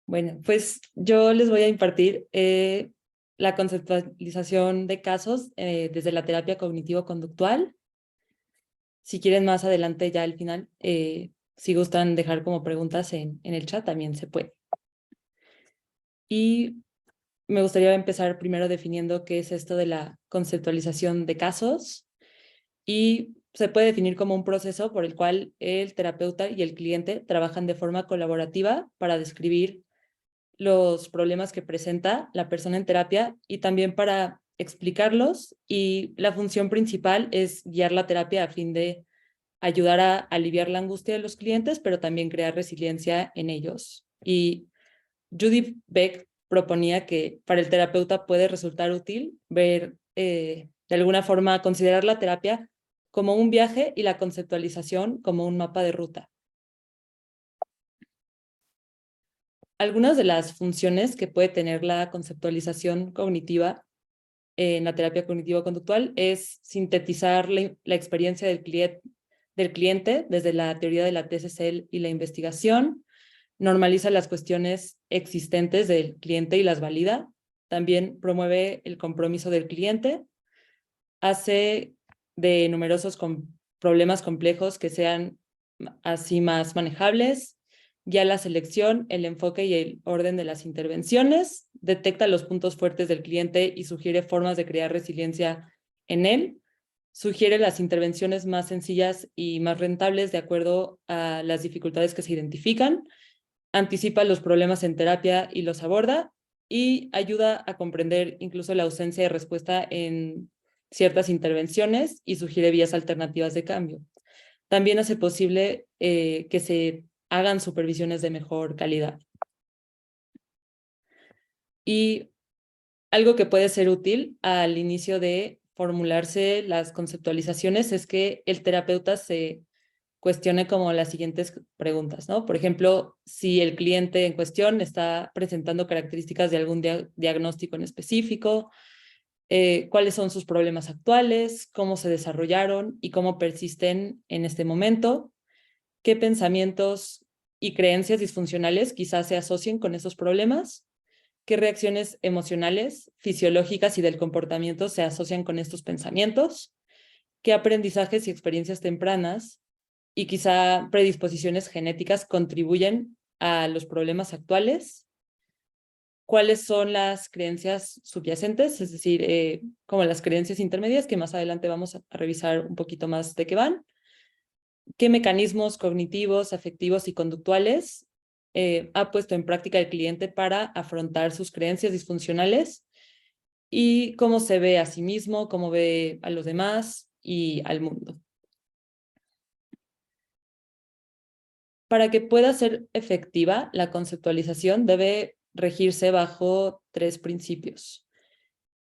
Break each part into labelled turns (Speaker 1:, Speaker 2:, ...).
Speaker 1: Bueno, pues yo les voy a impartir la conceptualización de casos desde la terapia cognitivo-conductual. Si quieren más adelante, ya al final, si gustan dejar como preguntas en el chat, también se puede. Y me gustaría empezar primero definiendo qué es esto de la conceptualización de casos. Y se puede definir como un proceso por el cual el terapeuta y el cliente trabajan de forma colaborativa para describir los problemas que presenta la persona en terapia y también para explicarlos, y la función principal es guiar la terapia a fin de ayudar a aliviar la angustia de los clientes, pero también crear resiliencia en ellos. Y Judith Beck proponía que para el terapeuta puede resultar útil ver, de alguna forma, considerar la terapia como un viaje y la conceptualización como un mapa de ruta. Algunas de las funciones que puede tener la conceptualización cognitiva en la terapia cognitivo-conductual es sintetizar la experiencia del cliente desde la teoría de la TCC y la investigación, normaliza las cuestiones existentes del cliente y las valida, también promueve el compromiso del cliente, hace de numerosos problemas complejos que sean así más manejables, guía la selección, el enfoque y el orden de las intervenciones, detecta los puntos fuertes del cliente y sugiere formas de crear resiliencia en él, sugiere las intervenciones más sencillas y más rentables de acuerdo a las dificultades que se identifican, anticipa los problemas en terapia y los aborda, y ayuda a comprender incluso la ausencia de respuesta en ciertas intervenciones y sugiere vías alternativas de cambio. También hace posible que se hagan supervisiones de mejor calidad. Y algo que puede ser útil al inicio de formularse las conceptualizaciones es que el terapeuta se cuestione como las siguientes preguntas, ¿no? Por ejemplo, si el cliente en cuestión está presentando características de algún diagnóstico en específico, cuáles son sus problemas actuales, cómo se desarrollaron y cómo persisten en este momento, qué pensamientos y creencias disfuncionales quizás se asocien con esos problemas, qué reacciones emocionales, fisiológicas y del comportamiento se asocian con estos pensamientos, qué aprendizajes y experiencias tempranas y quizá predisposiciones genéticas contribuyen a los problemas actuales, cuáles son las creencias subyacentes, es decir, como las creencias intermedias, que más adelante vamos a revisar un poquito más de qué van, qué mecanismos cognitivos, afectivos y conductuales ha puesto en práctica el cliente para afrontar sus creencias disfuncionales, y cómo se ve a sí mismo, cómo ve a los demás y al mundo. Para que pueda ser efectiva, la conceptualización debe regirse bajo 3 principios.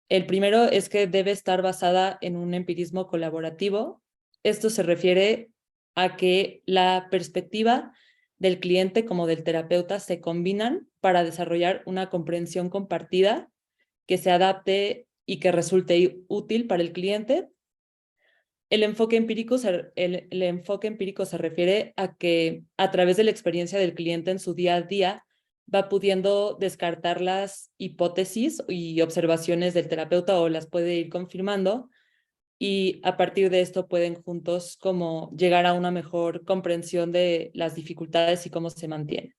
Speaker 1: El primero es que debe estar basada en un empirismo colaborativo. Esto se refiere a que la perspectiva del cliente como del terapeuta se combinan para desarrollar una comprensión compartida que se adapte y que resulte útil para el cliente. El enfoque empírico se refiere a que a través de la experiencia del cliente en su día a día va pudiendo descartar las hipótesis y observaciones del terapeuta o las puede ir confirmando, y a partir de esto pueden juntos como llegar a una mejor comprensión de las dificultades y cómo se mantienen.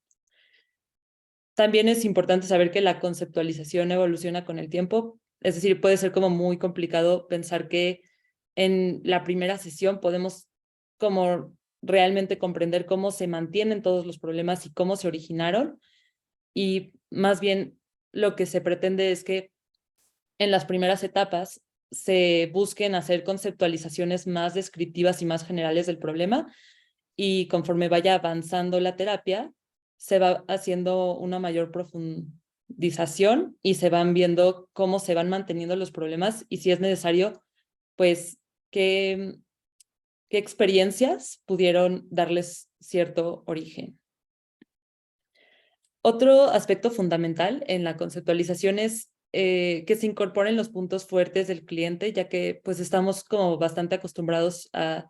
Speaker 1: También es importante saber que la conceptualización evoluciona con el tiempo, es decir, puede ser como muy complicado pensar que en la primera sesión podemos como realmente comprender cómo se mantienen todos los problemas y cómo se originaron, y más bien lo que se pretende es que en las primeras etapas se busquen hacer conceptualizaciones más descriptivas y más generales del problema, y conforme vaya avanzando la terapia, se va haciendo una mayor profundización y se van viendo cómo se van manteniendo los problemas y si es necesario, pues, qué experiencias pudieron darles cierto origen. Otro aspecto fundamental en la conceptualización es que se incorporen los puntos fuertes del cliente, ya que pues estamos como bastante acostumbrados a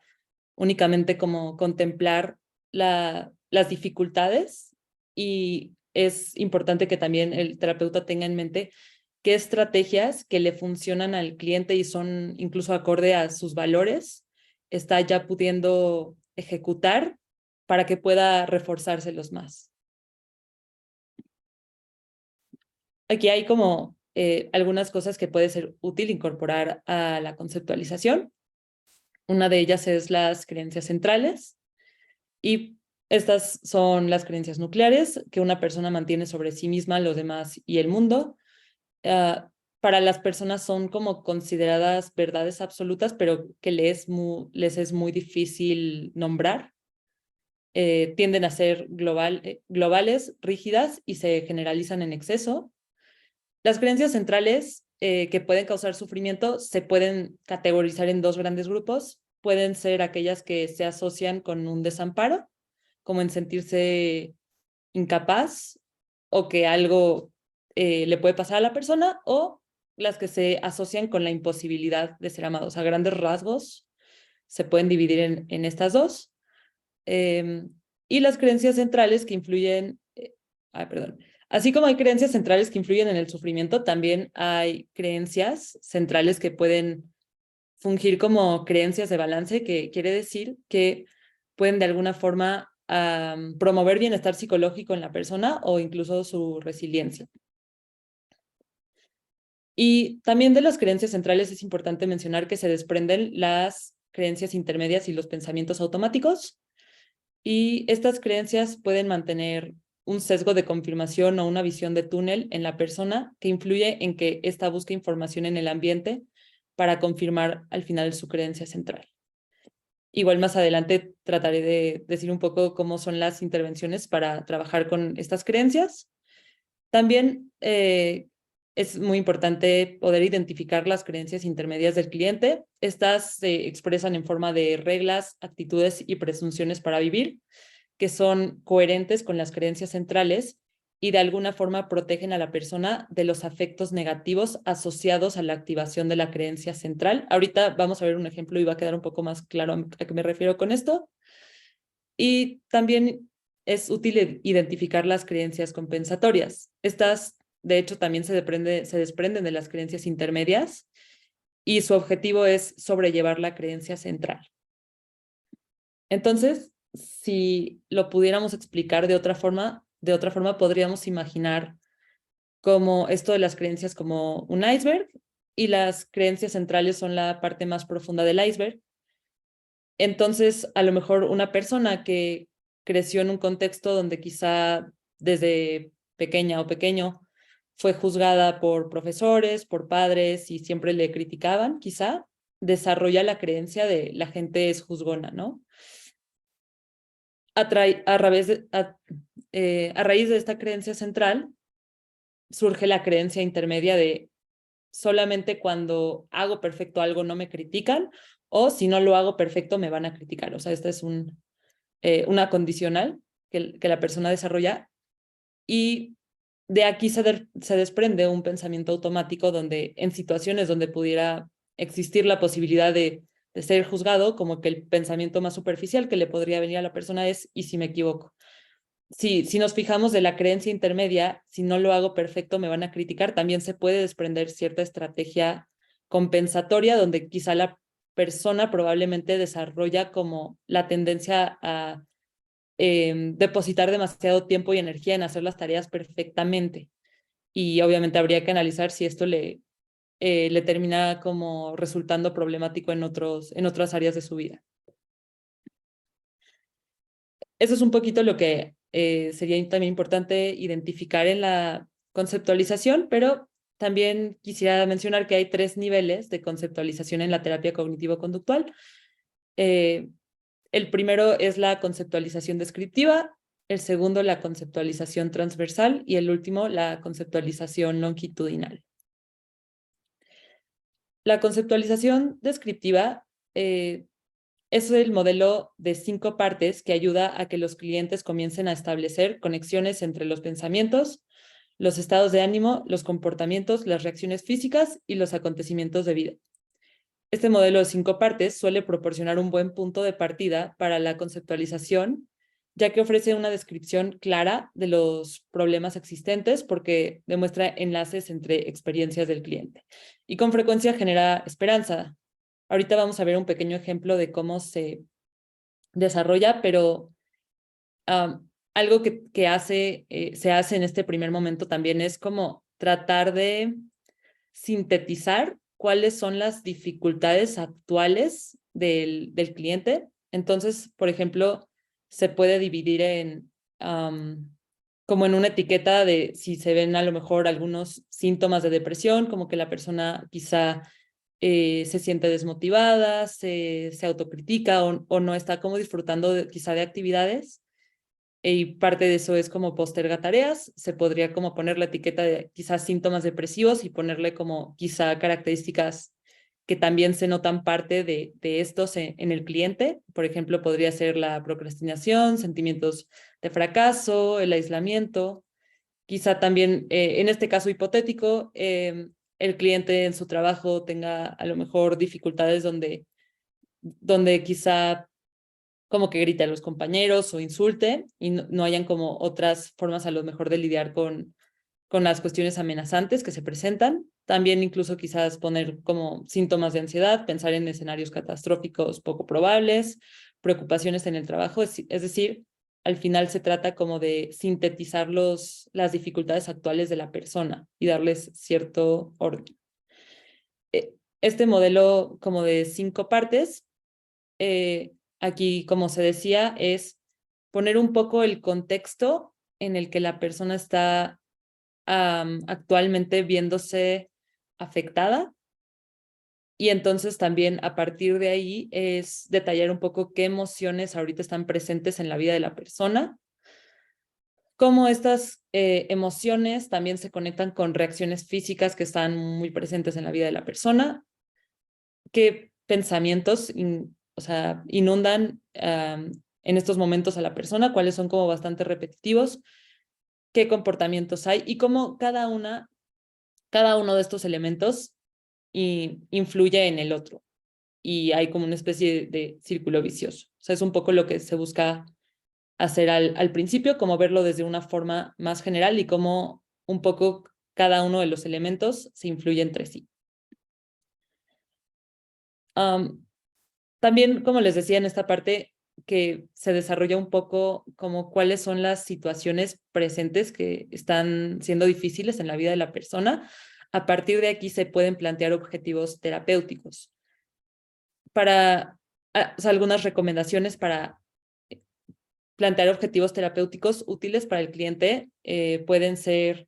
Speaker 1: únicamente como contemplar las dificultades, y es importante que también el terapeuta tenga en mente qué estrategias que le funcionan al cliente y son incluso acorde a sus valores, está ya pudiendo ejecutar para que pueda reforzárselos más. Aquí hay como algunas cosas que puede ser útil incorporar a la conceptualización. Una de ellas es las creencias centrales y estas son las creencias nucleares que una persona mantiene sobre sí misma, los demás y el mundo. Para las personas son como consideradas verdades absolutas, pero que les es muy difícil nombrar. Tienden a ser globales, rígidas y se generalizan en exceso. Las creencias centrales que pueden causar sufrimiento se pueden categorizar en dos grandes grupos. Pueden ser aquellas que se asocian con un desamparo, como en sentirse incapaz o que algo le puede pasar a la persona, o las que se asocian con la imposibilidad de ser amados. A grandes rasgos se pueden dividir en estas dos. Y las creencias centrales que influyen, perdón. Así como hay creencias centrales que influyen en el sufrimiento, también hay creencias centrales que pueden fungir como creencias de balance, que quiere decir que pueden de alguna forma promover bienestar psicológico en la persona o incluso su resiliencia. Y también de las creencias centrales es importante mencionar que se desprenden las creencias intermedias y los pensamientos automáticos. Y estas creencias pueden mantener un sesgo de confirmación o una visión de túnel en la persona que influye en que ésta busque información en el ambiente para confirmar al final su creencia central. Igual más adelante trataré de decir un poco cómo son las intervenciones para trabajar con estas creencias. También es muy importante poder identificar las creencias intermedias del cliente. Estas se expresan en forma de reglas, actitudes y presunciones para vivir, que son coherentes con las creencias centrales y de alguna forma protegen a la persona de los afectos negativos asociados a la activación de la creencia central. Ahorita vamos a ver un ejemplo y va a quedar un poco más claro a qué me refiero con esto. Y también es útil identificar las creencias compensatorias. Estas, de hecho, también se desprenden de las creencias intermedias y su objetivo es sobrellevar la creencia central. Entonces, si lo pudiéramos explicar de otra forma podríamos imaginar como esto de las creencias como un iceberg y las creencias centrales son la parte más profunda del iceberg. Entonces, a lo mejor una persona que creció en un contexto donde quizá desde pequeña o pequeño fue juzgada por profesores, por padres y siempre le criticaban, quizá desarrolla la creencia de la gente es juzgona, ¿no? A raíz de esta creencia central surge la creencia intermedia de solamente cuando hago perfecto algo no me critican, o si no lo hago perfecto me van a criticar. O sea, esta es una condicional que la persona desarrolla y de aquí se desprende un pensamiento automático donde en situaciones donde pudiera existir la posibilidad de ser juzgado, como que el pensamiento más superficial que le podría venir a la persona es ¿y si me equivoco? Si nos fijamos de la creencia intermedia, si no lo hago perfecto me van a criticar, también se puede desprender cierta estrategia compensatoria donde quizá la persona probablemente desarrolla como la tendencia a depositar demasiado tiempo y energía en hacer las tareas perfectamente. Y obviamente habría que analizar si esto le termina como resultando problemático en otras áreas de su vida. Eso es un poquito lo que sería también importante identificar en la conceptualización, pero también quisiera mencionar que hay 3 niveles de conceptualización en la terapia cognitivo-conductual. El primero es la conceptualización descriptiva, el segundo la conceptualización transversal y el último la conceptualización longitudinal. La conceptualización descriptiva es el modelo de 5 partes que ayuda a que los clientes comiencen a establecer conexiones entre los pensamientos, los estados de ánimo, los comportamientos, las reacciones físicas y los acontecimientos de vida. Este modelo de 5 partes suele proporcionar un buen punto de partida para la conceptualización, ya que ofrece una descripción clara de los problemas existentes porque demuestra enlaces entre experiencias del cliente y con frecuencia genera esperanza. Ahorita vamos a ver un pequeño ejemplo de cómo se desarrolla, pero algo que se hace en este primer momento también es como tratar de sintetizar cuáles son las dificultades actuales del cliente. Entonces, por ejemplo, se puede dividir como en una etiqueta de si se ven a lo mejor algunos síntomas de depresión, como que la persona quizá se siente desmotivada, se autocritica o no está como disfrutando quizá de actividades. Y parte de eso es como posterga tareas. Se podría como poner la etiqueta de quizás síntomas depresivos y ponerle como quizá características que también se notan parte de estos en el cliente. Por ejemplo, podría ser la procrastinación, sentimientos de fracaso, el aislamiento. Quizá también, en este caso hipotético, el cliente en su trabajo tenga a lo mejor dificultades donde quizá como que grite a los compañeros o insulte y no hayan como otras formas a lo mejor de lidiar con las cuestiones amenazantes que se presentan. También incluso quizás poner como síntomas de ansiedad, pensar en escenarios catastróficos poco probables, preocupaciones en el trabajo, es decir, al final se trata como de sintetizar las dificultades actuales de la persona y darles cierto orden. Este modelo como de 5 partes, aquí, como se decía, es poner un poco el contexto en el que la persona está actualmente viéndose afectada. Y entonces también a partir de ahí es detallar un poco qué emociones ahorita están presentes en la vida de la persona, cómo estas emociones también se conectan con reacciones físicas que están muy presentes en la vida de la persona, qué pensamientos o sea, inundan en estos momentos a la persona, cuáles son como bastante repetitivos, qué comportamientos hay y cómo cada uno de estos elementos influye en el otro. Y hay como una especie de círculo vicioso. O sea, es un poco lo que se busca hacer al principio, como verlo desde una forma más general y cómo un poco cada uno de los elementos se influye entre sí. También, como les decía en esta parte, que se desarrolla un poco como cuáles son las situaciones presentes que están siendo difíciles en la vida de la persona. A partir de aquí se pueden plantear objetivos terapéuticos. O sea, algunas recomendaciones para plantear objetivos terapéuticos útiles para el cliente pueden ser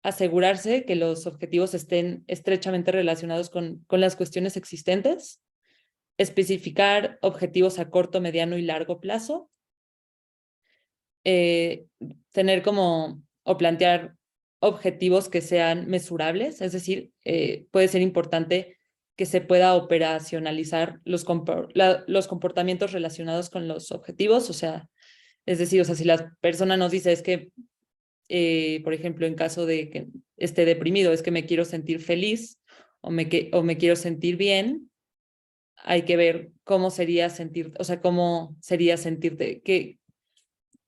Speaker 1: asegurarse que los objetivos estén estrechamente relacionados con las cuestiones existentes, especificar objetivos a corto, mediano y largo plazo, tener como o plantear objetivos que sean mesurables, es decir, puede ser importante que se pueda operacionalizar los comportamientos relacionados con los objetivos, o sea, es decir, o sea, si la persona nos dice es que, por ejemplo, en caso de que esté deprimido, es que me quiero sentir feliz o me quiero sentir bien, hay que ver cómo sería sentir, o sea, cómo sería sentirte,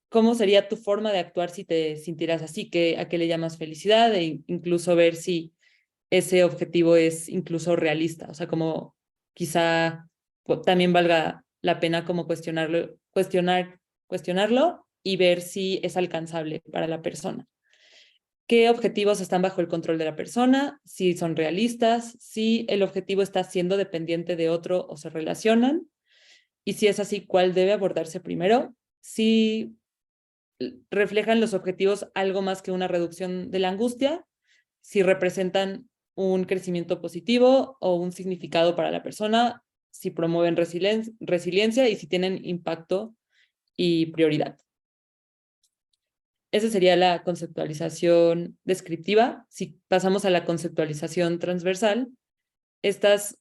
Speaker 1: cómo sería tu forma de actuar si te sintieras así, a qué le llamas felicidad e incluso ver si ese objetivo es incluso realista, o sea, como quizá también valga la pena como cuestionarlo y ver si es alcanzable para la persona. ¿Qué objetivos están bajo el control de la persona? Si son realistas, si el objetivo está siendo dependiente de otro o se relacionan. Y si es así, ¿cuál debe abordarse primero? Si reflejan los objetivos algo más que una reducción de la angustia, si representan un crecimiento positivo o un significado para la persona, si promueven resiliencia y si tienen impacto y prioridad. Esa sería la conceptualización descriptiva. Si pasamos a la conceptualización transversal, estas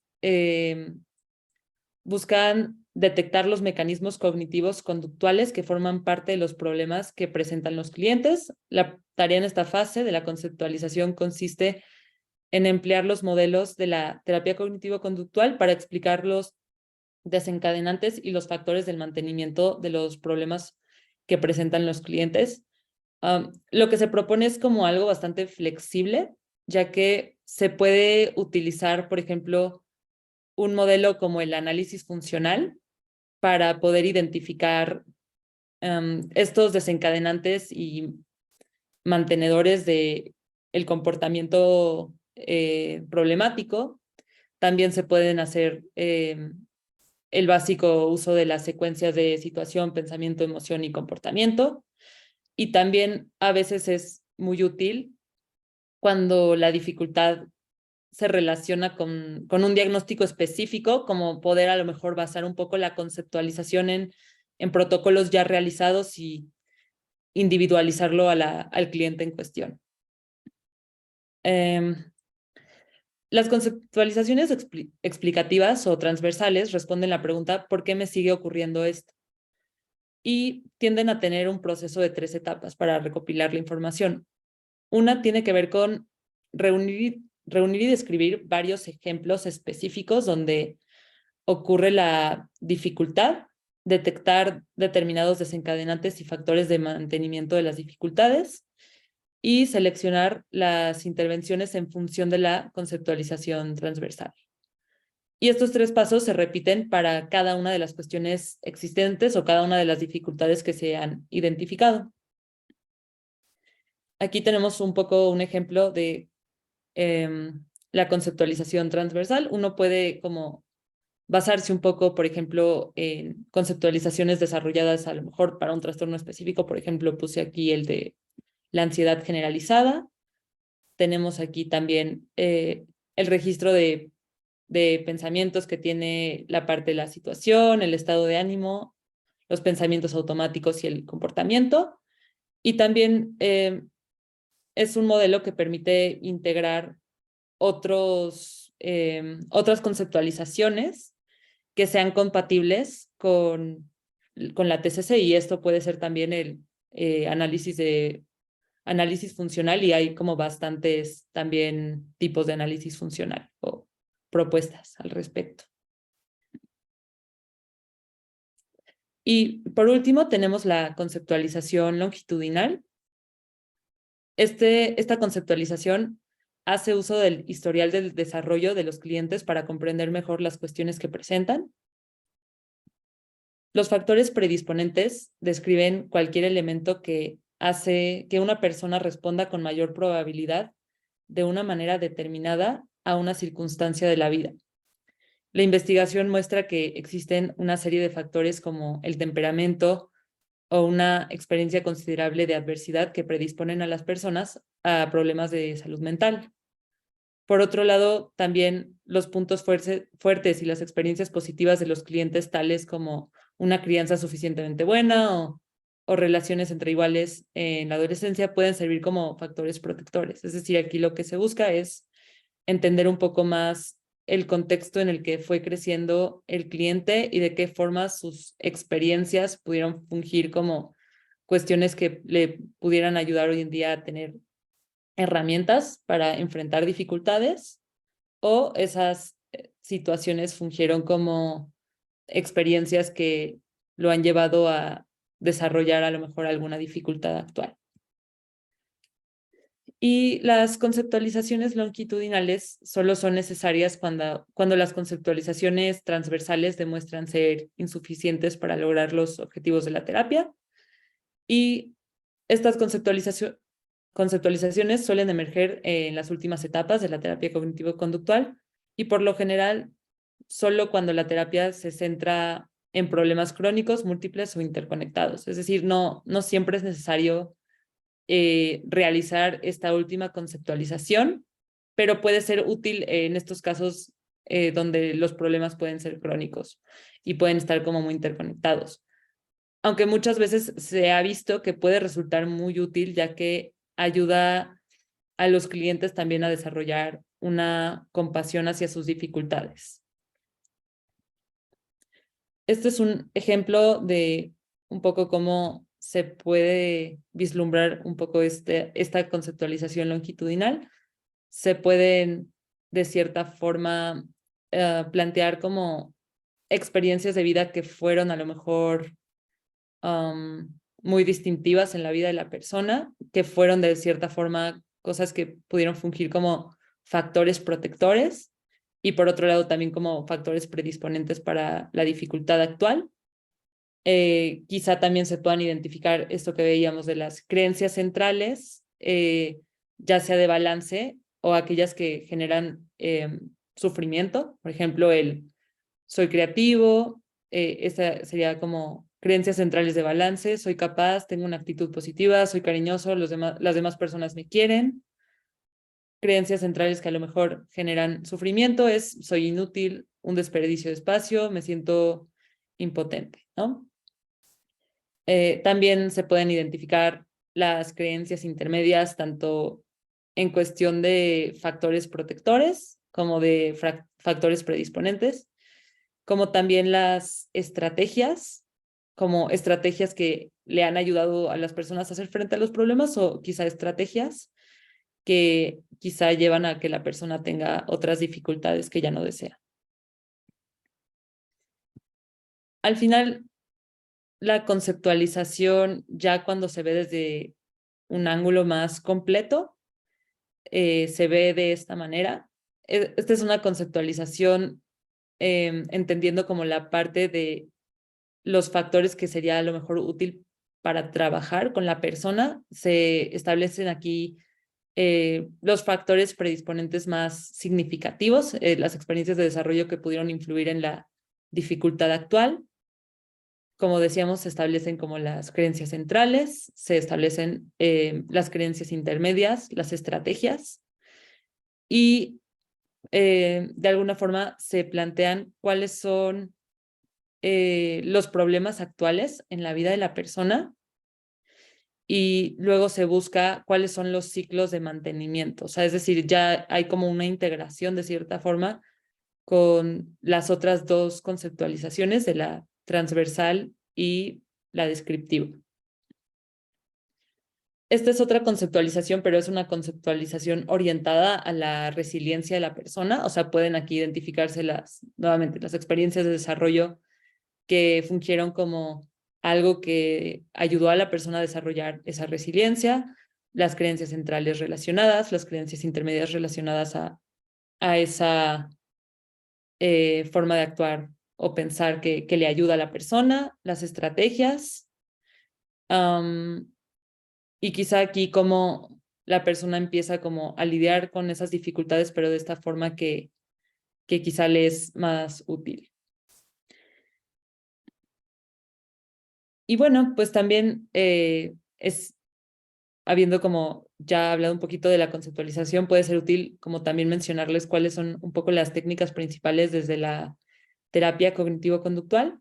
Speaker 1: buscan detectar los mecanismos cognitivos conductuales que forman parte de los problemas que presentan los clientes. La tarea en esta fase de la conceptualización consiste en emplear los modelos de la terapia cognitivo-conductual para explicar los desencadenantes y los factores del mantenimiento de los problemas que presentan los clientes. Lo que se propone es como algo bastante flexible, ya que se puede utilizar, por ejemplo, un modelo como el análisis funcional para poder identificar estos desencadenantes y mantenedores de el comportamiento problemático. También se pueden hacer el básico uso de las secuencias de situación, pensamiento, emoción y comportamiento. Y también a veces es muy útil cuando la dificultad se relaciona con un diagnóstico específico, como poder a lo mejor basar un poco la conceptualización en protocolos ya realizados y individualizarlo al cliente en cuestión. Las conceptualizaciones explicativas o transversales responden la pregunta ¿por qué me sigue ocurriendo esto? Y tienden a tener un proceso de 3 etapas para recopilar la información. Una tiene que ver con reunir y describir varios ejemplos específicos donde ocurre la dificultad, detectar determinados desencadenantes y factores de mantenimiento de las dificultades y seleccionar las intervenciones en función de la conceptualización transversal. Y estos 3 pasos se repiten para cada una de las cuestiones existentes o cada una de las dificultades que se han identificado. Aquí tenemos un poco un ejemplo de la conceptualización transversal. Uno puede como basarse un poco, por ejemplo, en conceptualizaciones desarrolladas a lo mejor para un trastorno específico. Por ejemplo, puse aquí el de la ansiedad generalizada. Tenemos aquí también el registro de pensamientos que tiene la parte de la situación, el estado de ánimo, los pensamientos automáticos y el comportamiento. Y también es un modelo que permite integrar otras conceptualizaciones que sean compatibles con la TCC, y esto puede ser también el análisis funcional, y hay como bastantes también tipos de análisis funcional o propuestas al respecto. Y por último tenemos la conceptualización longitudinal. Esta conceptualización hace uso del historial del desarrollo de los clientes para comprender mejor las cuestiones que presentan. Los factores predisponentes describen cualquier elemento que hace que una persona responda con mayor probabilidad de una manera determinada a una circunstancia de la vida. La investigación muestra que existen una serie de factores como el temperamento o una experiencia considerable de adversidad que predisponen a las personas a problemas de salud mental. Por otro lado, también los puntos fuertes y las experiencias positivas de los clientes, tales como una crianza suficientemente buena o relaciones entre iguales en la adolescencia, pueden servir como factores protectores. Es decir, aquí lo que se busca es entender un poco más el contexto en el que fue creciendo el cliente y de qué forma sus experiencias pudieron fungir como cuestiones que le pudieran ayudar hoy en día a tener herramientas para enfrentar dificultades, o esas situaciones fungieron como experiencias que lo han llevado a desarrollar a lo mejor alguna dificultad actual. Y las conceptualizaciones longitudinales solo son necesarias cuando las conceptualizaciones transversales demuestran ser insuficientes para lograr los objetivos de la terapia. Y estas conceptualizaciones suelen emerger en las últimas etapas de la terapia cognitivo-conductual, y por lo general solo cuando la terapia se centra en problemas crónicos, múltiples o interconectados. Es decir, no siempre es necesario realizar esta última conceptualización, pero puede ser útil en estos casos donde los problemas pueden ser crónicos y pueden estar como muy interconectados. Aunque muchas veces se ha visto que puede resultar muy útil, ya que ayuda a los clientes también a desarrollar una compasión hacia sus dificultades. Este es un ejemplo de un poco cómo se puede vislumbrar un poco esta conceptualización longitudinal. Se pueden, de cierta forma, plantear como experiencias de vida que fueron a lo mejor muy distintivas en la vida de la persona, que fueron de cierta forma cosas que pudieron fungir como factores protectores y por otro lado también como factores predisponentes para la dificultad actual. Quizá también se puedan identificar esto que veíamos de las creencias centrales, ya sea de balance o aquellas que generan sufrimiento, por ejemplo, el soy creativo, esta sería como creencias centrales de balance, soy capaz, tengo una actitud positiva, soy cariñoso, las demás personas me quieren. Creencias centrales que a lo mejor generan sufrimiento es soy inútil, un desperdicio de espacio, me siento impotente, ¿no? También se pueden identificar las creencias intermedias tanto en cuestión de factores protectores como de factores predisponentes, como también las estrategias, como estrategias que le han ayudado a las personas a hacer frente a los problemas o quizá estrategias que quizá llevan a que la persona tenga otras dificultades que ya no desea. Al final, la conceptualización, ya cuando se ve desde un ángulo más completo, se ve de esta manera. Esta es una conceptualización entendiendo como la parte de los factores que sería a lo mejor útil para trabajar con la persona. Se establecen aquí los factores predisponentes más significativos, las experiencias de desarrollo que pudieron influir en la dificultad actual. Como decíamos, se establecen como las creencias centrales, se establecen las creencias intermedias, las estrategias y de alguna forma se plantean cuáles son los problemas actuales en la vida de la persona y luego se busca cuáles son los ciclos de mantenimiento. O sea, es decir, ya hay como una integración de cierta forma con las otras dos conceptualizaciones de la transversal y la descriptiva. Esta es otra conceptualización, pero es una conceptualización orientada a la resiliencia de la persona. O sea, pueden aquí identificarse nuevamente, las experiencias de desarrollo que fungieron como algo que ayudó a la persona a desarrollar esa resiliencia, las creencias centrales relacionadas, las creencias intermedias relacionadas a esa forma de actuar o pensar que le ayuda a la persona, las estrategias, y quizá aquí como la persona empieza como a lidiar con esas dificultades, pero de esta forma que quizá le es más útil. Y bueno, pues también habiendo como ya hablado un poquito de la conceptualización, puede ser útil como también mencionarles cuáles son un poco las técnicas principales desde la terapia cognitivo-conductual.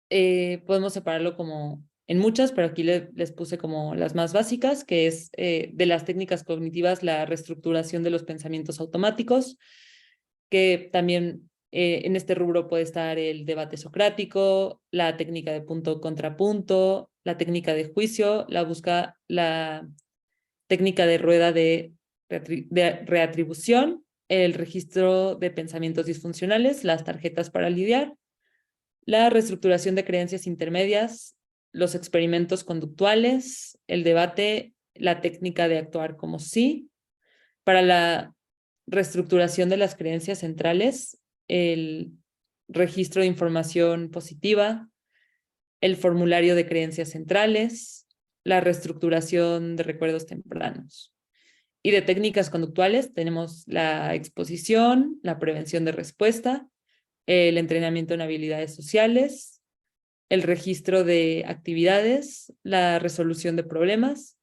Speaker 1: Podemos separarlo como en muchas, pero aquí les puse como las más básicas, que es de las técnicas cognitivas la reestructuración de los pensamientos automáticos, que también en este rubro puede estar el debate socrático, la técnica de punto-contrapunto, la técnica de juicio, la técnica de rueda de reatribución, el registro de pensamientos disfuncionales, las tarjetas para lidiar, la reestructuración de creencias intermedias, los experimentos conductuales, el debate, la técnica de actuar como sí. Para la reestructuración de las creencias centrales, el registro de información positiva, el formulario de creencias centrales, la reestructuración de recuerdos tempranos. Y de técnicas conductuales tenemos la exposición, la prevención de respuesta, el entrenamiento en habilidades sociales, el registro de actividades, la resolución de problemas,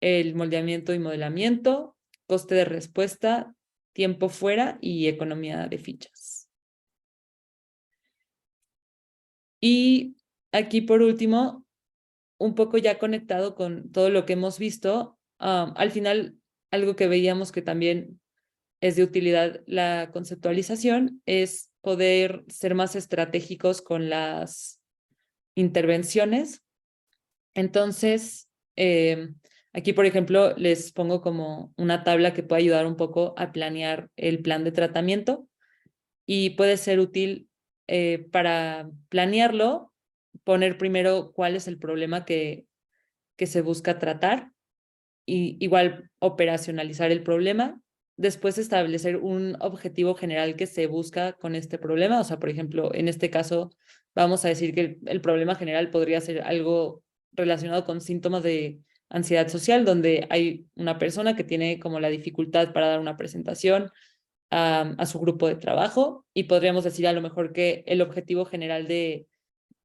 Speaker 1: el moldeamiento y modelamiento, coste de respuesta, tiempo fuera y economía de fichas. Y aquí por último, un poco ya conectado con todo lo que hemos visto, al final algo que veíamos que también es de utilidad la conceptualización es poder ser más estratégicos con las intervenciones. Entonces, aquí, por ejemplo, les pongo como una tabla que puede ayudar un poco a planear el plan de tratamiento y puede ser útil para planearlo. poner primero cuál es el problema que se busca tratar y igual operacionalizar el problema, después establecer un objetivo general que se busca con este problema. O sea, por ejemplo, en este caso, vamos a decir que el problema general podría ser algo relacionado con síntomas de ansiedad social, donde hay una persona que tiene como la dificultad para dar una presentación a su grupo de trabajo y podríamos decir a lo mejor que el objetivo general de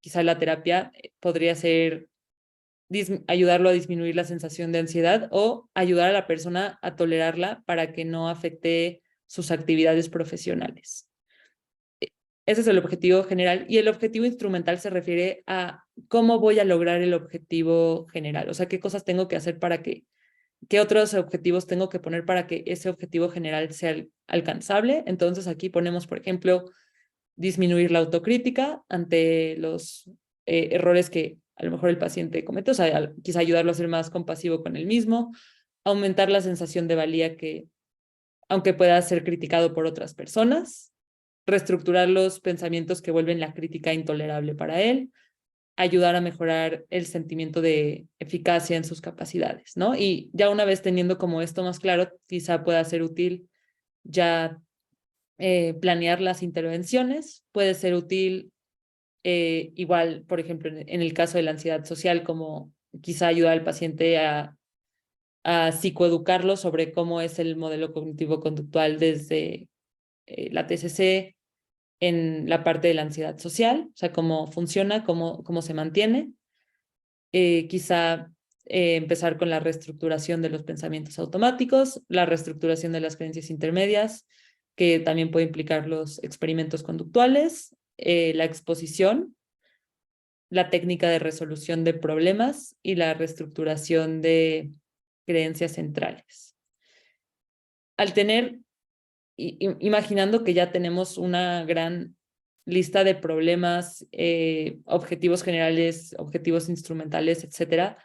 Speaker 1: quizá la terapia podría ser ayudarlo a disminuir la sensación de ansiedad o ayudar a la persona a tolerarla para que no afecte sus actividades profesionales. Ese es el objetivo general y el objetivo instrumental se refiere a cómo voy a lograr el objetivo general, o sea, qué cosas tengo que hacer para que, qué otros objetivos tengo que poner para que ese objetivo general sea alcanzable. Entonces aquí ponemos, por ejemplo, disminuir la autocrítica ante los errores que a lo mejor el paciente comete, o sea, quizá ayudarlo a ser más compasivo con él mismo, aumentar la sensación de valía que, aunque pueda ser criticado por otras personas, reestructurar los pensamientos que vuelven la crítica intolerable para él, ayudar a mejorar el sentimiento de eficacia en sus capacidades, ¿no? Y ya una vez teniendo como esto más claro, quizá pueda ser útil ya planear las intervenciones, puede ser útil igual, por ejemplo, en el caso de la ansiedad social, como quizá ayudar al paciente a psicoeducarlo sobre cómo es el modelo cognitivo-conductual desde la TCC en la parte de la ansiedad social, o sea, cómo funciona, cómo se mantiene. Quizá empezar con la reestructuración de los pensamientos automáticos, la reestructuración de las creencias intermedias, que también puede implicar los experimentos conductuales, la exposición, la técnica de resolución de problemas y la reestructuración de creencias centrales. Al tener, imaginando que ya tenemos una gran lista de problemas, objetivos generales, objetivos instrumentales, etcétera,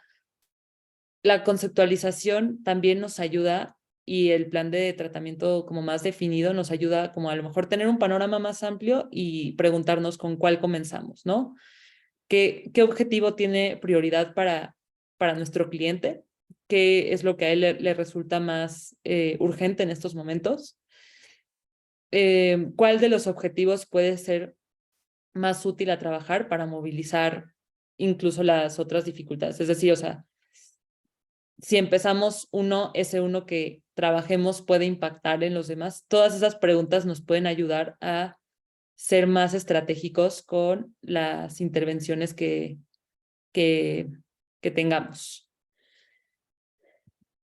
Speaker 1: la conceptualización también nos ayuda y el plan de tratamiento como más definido nos ayuda como a lo mejor tener un panorama más amplio y preguntarnos con cuál comenzamos, ¿no? ¿Qué objetivo tiene prioridad para nuestro cliente? ¿Qué es lo que a él le resulta más urgente en estos momentos? ¿Cuál de los objetivos puede ser más útil a trabajar para movilizar incluso las otras dificultades? Es decir, o sea, si empezamos uno, ese uno que trabajemos puede impactar en los demás. Todas esas preguntas nos pueden ayudar a ser más estratégicos con las intervenciones que, que tengamos.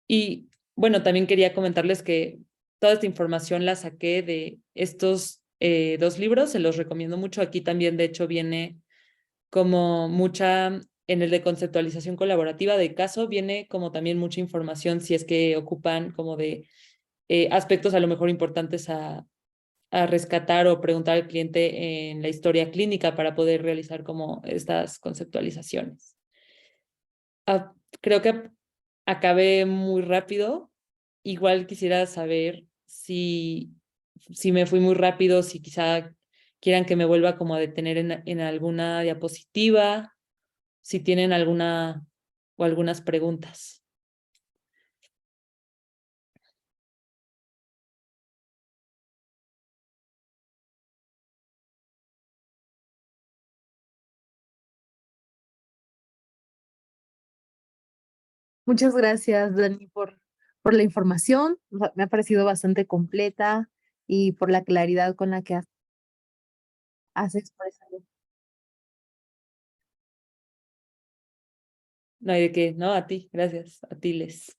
Speaker 1: Y bueno, también quería comentarles que toda esta información la saqué de estos dos libros, se los recomiendo mucho. Aquí también, de hecho, viene como mucha, en el de conceptualización colaborativa de caso, viene como también mucha información si es que ocupan como de aspectos a lo mejor importantes a rescatar o preguntar al cliente en la historia clínica para poder realizar como estas conceptualizaciones. Creo que acabé muy rápido. Igual quisiera saber si me fui muy rápido, si quizá quieran que me vuelva como a detener en alguna diapositiva, si tienen alguna o algunas preguntas.
Speaker 2: Muchas gracias, Dani, por la información. Me ha parecido bastante completa y por la claridad con la que has expresado.
Speaker 1: No hay de qué, ¿no? A ti, gracias, a ti les.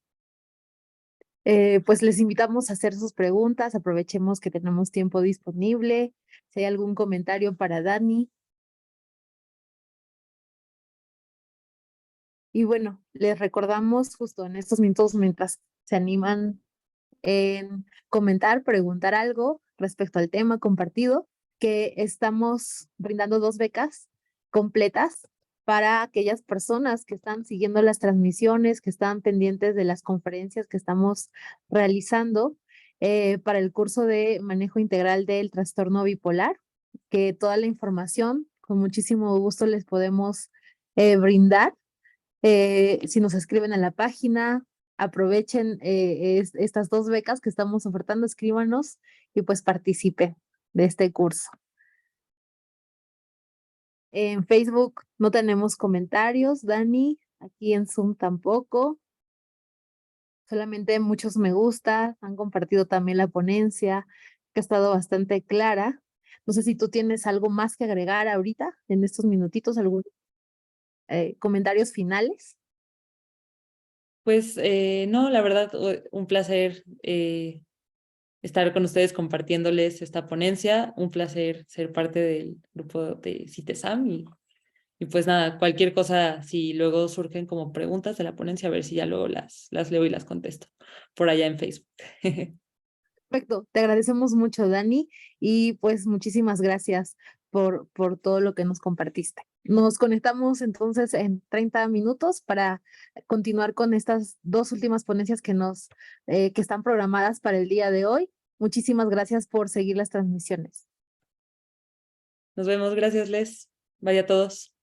Speaker 2: Pues les invitamos a hacer sus preguntas. Aprovechemos que tenemos tiempo disponible. Si hay algún comentario para Dani. Y bueno, les recordamos justo en estos minutos, mientras se animan en comentar, preguntar algo respecto al tema compartido, que estamos brindando 2 becas completas para aquellas personas que están siguiendo las transmisiones, que están pendientes de las conferencias que estamos realizando para el curso de manejo integral del trastorno bipolar, que toda la información con muchísimo gusto les podemos brindar. Si nos escriben a la página, aprovechen estas 2 becas que estamos ofertando, escríbanos y pues participen de este curso. En Facebook no tenemos comentarios, Dani, aquí en Zoom tampoco. Solamente muchos me gusta, han compartido también la ponencia, que ha estado bastante clara. No sé si tú tienes algo más que agregar ahorita, en estos minutitos, algún comentarios finales.
Speaker 1: Pues no, la verdad, un placer estar con ustedes compartiéndoles esta ponencia, un placer ser parte del grupo de CITESAM y pues nada, cualquier cosa, si luego surgen como preguntas de la ponencia, a ver si ya luego las leo y las contesto por allá en Facebook.
Speaker 2: Perfecto, te agradecemos mucho, Dani, y pues muchísimas gracias por todo lo que nos compartiste. Nos conectamos entonces en 30 minutos para continuar con estas 2 últimas ponencias que están programadas para el día de hoy. Muchísimas gracias por seguir las transmisiones.
Speaker 1: Nos vemos, gracias Les. Vaya a todos.